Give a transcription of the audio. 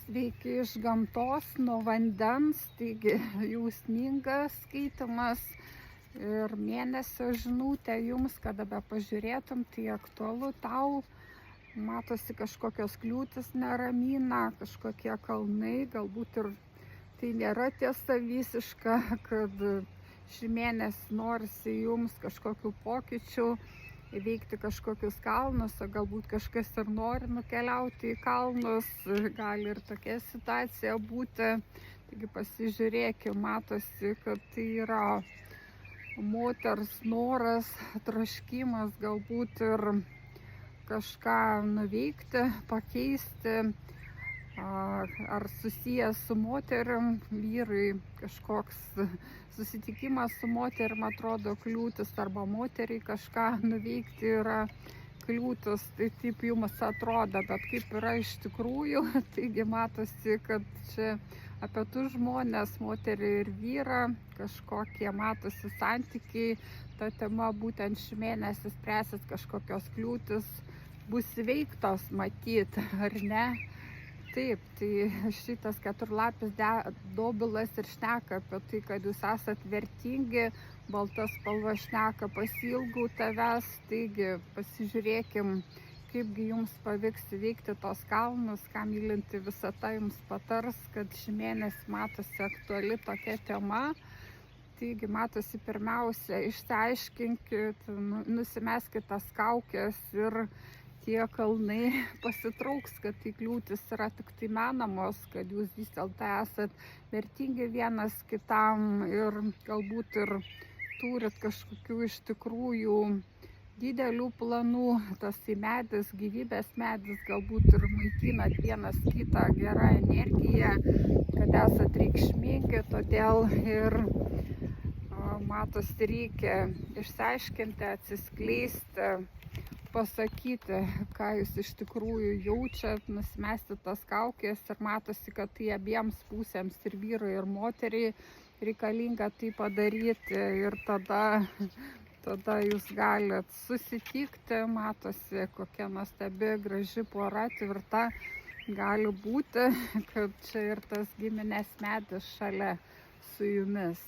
sveiki iš gamtos, nuo vandens, taigi jausmingas skaitimas ir mėnesio žinutė jums, kada be pažiūrėtum, tai aktualu tau. Matosi kažkokios kliūtis neramina, kažkokie kalnai, galbūt ir tai nėra tiesa visiška, kad šį mėnesį norisi jums kažkokių pokyčių, įveikti kažkokius kalnus, o galbūt kažkas ir nori nukeliauti į kalnus, gali ir tokia situacija būti. Taigi pasižiūrėkime, matosi, kad tai yra moters noras, troškimas galbūt ir kažką nuveikti, pakeisti, ar susijęs su moterim, vyrui kažkoks susitikimas su moterim atrodo kliūtis, arba moteriai kažką nuveikti yra kliūtis, tai taip jums atrodo, bet kaip yra iš tikrųjų, taigi matosi, kad čia apie tų žmonės, moterį ir vyrą, kažkokie matosi santykiai, ta tema būtent šį mėnesį spręsis, kažkokios kliūtis bus įveiktos, matyt, ar ne? Taip, tai šitas keturlapis dobilas ir šneka apie tai, kad jūs esat vertingi, balta spalva šneka pasiilgau tavęs, taigi pasižiūrėkim, kaipgi jums pavyks įveikti tos kalnus, ką mylinti visata jums patars, kad šį mėnesį matosi aktuali tokia tema. Taigi matosi, pirmiausia, išsiaiškinkit, nusimeskit tas kaukes ir tie kalnai pasitrauks, kad tai kliūtis yra tik tai menamos, kad jūs vis dėlto esat vertingi vienas kitam ir galbūt ir turit kažkokių iš tikrųjų didelių planų. Tas medis, gyvybės medis, galbūt ir maitinat vienas kitą gerą energiją, kad esat reikšmingi, todėl ir matosi, reikia išsiaiškinti, atsiskleisti, pasakyti, ką jūs iš tikrųjų jaučiat, nusimesti tas kaukės ir matosi, kad tai abiems pusėms, ir vyrui, ir moteriai reikalinga tai padaryti ir tada jūs galit susitikti, matosi, kokia nuostabi, graži pora, tvirta gali būti, kad čia ir tas giminės medis šalia su jumis.